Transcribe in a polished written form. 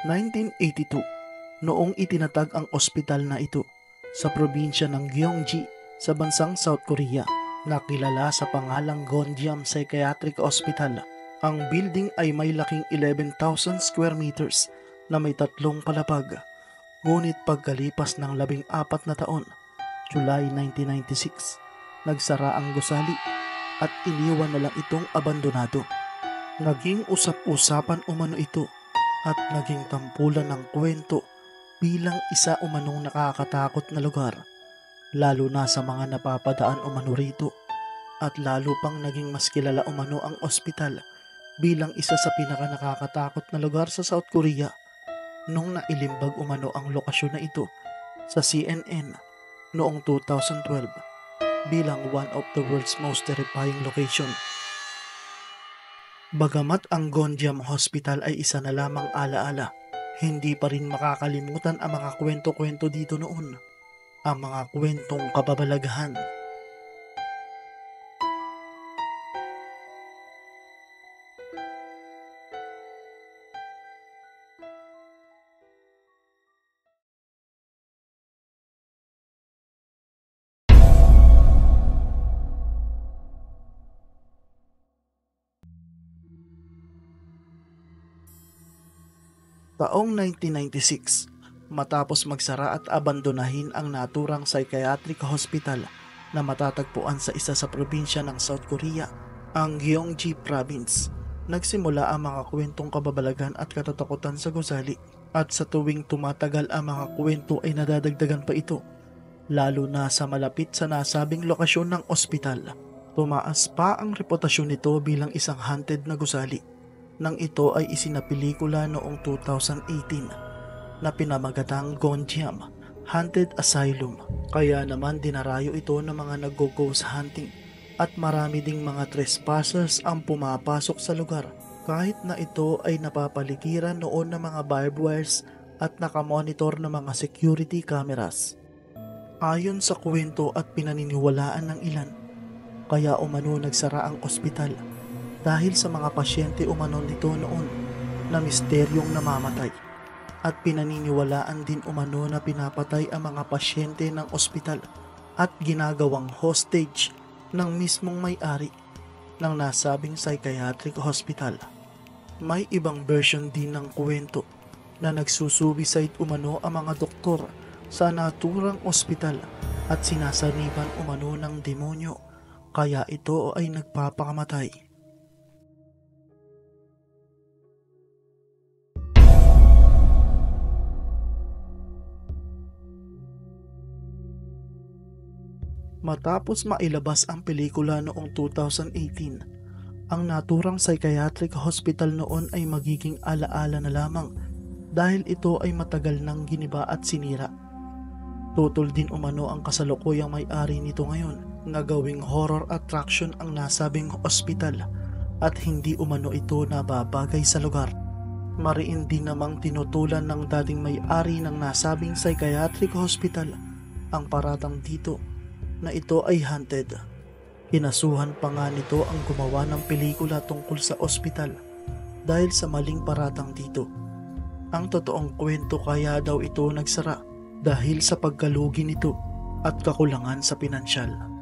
1982, noong itinatag ang ospital na ito sa probinsya ng Gyeonggi sa bansang South Korea na kilala sa pangalang Gonjiam Psychiatric Hospital. Ang building ay may laking 11,000 square meters na may 3 palapag. Ngunit pagkalipas ng 14 na taon, July 1996, nagsara ang gusali at iniwan na lang itong abandonado. Naging usap-usapan umano ito at naging tampulan ng kwento bilang isa umanong nakakatakot na lugar, lalo na sa mga napapadaan umano rito, at lalo pang naging mas kilala umano ang ospital bilang isa sa pinaka nakakatakot na lugar sa South Korea nung nailimbag umano ang lokasyon na ito sa CNN noong 2012 bilang one of the world's most terrifying location. Bagamat ang Gonjiam Hospital ay isa na lamang alaala, hindi pa rin makakalimutan ang mga kwento-kwento dito noon, ang mga kwentong kababalaghan. Taong 1996, matapos magsara at abandonahin ang naturang psychiatric hospital na matatagpuan sa isa sa probinsya ng South Korea, ang Gyeonggi Province, nagsimula ang mga kwentong kababalaghan at katatakutan sa gusali. At sa tuwing tumatagal ang mga kwento ay nadadagdagan pa ito, lalo na sa malapit sa nasabing lokasyon ng ospital. Tumaas pa ang reputasyon nito bilang isang haunted na gusali nang ito ay isinapelikula noong 2018 na pinamagatang Gonjiam Haunted Asylum. Kaya naman dinarayo ito ng mga nag-ghost hunting at marami ding mga trespassers ang pumapasok sa lugar, kahit na ito ay napapaligiran noon ng mga barbed wires at nakamonitor ng mga security cameras. Ayon sa kwento at pinaniniwalaan ng ilan, kaya umano nagsara ang ospital dahil sa mga pasyente umano nito noon na misteryong namamatay, at pinaniniwalaan din umano na pinapatay ang mga pasyente ng ospital at ginagawang hostage ng mismong may-ari ng nasabing psychiatric hospital. May ibang version din ng kwento na nagsusuicide umano ang mga doktor sa naturang ospital at sinasaniban umano ng demonyo, kaya ito ay nagpapakamatay. Matapos mailabas ang pelikula noong 2018, ang naturang psychiatric hospital noon ay magiging alaala na lamang dahil ito ay matagal nang giniba at sinira. Tutol din umano ang kasalukuyang may-ari nito ngayon na gawing horror attraction ang nasabing ospital at hindi umano ito nababagay sa lugar. Mariin din namang tinutulan ng dating may-ari ng nasabing psychiatric hospital ang paratang dito na ito ay haunted. Kinasuhan pa nga nito ang gumawa ng pelikula tungkol sa ospital dahil sa maling paratang dito. Ang totoong kwento kaya daw ito nagsara dahil sa pagkalugi nito at kakulangan sa pinansyal.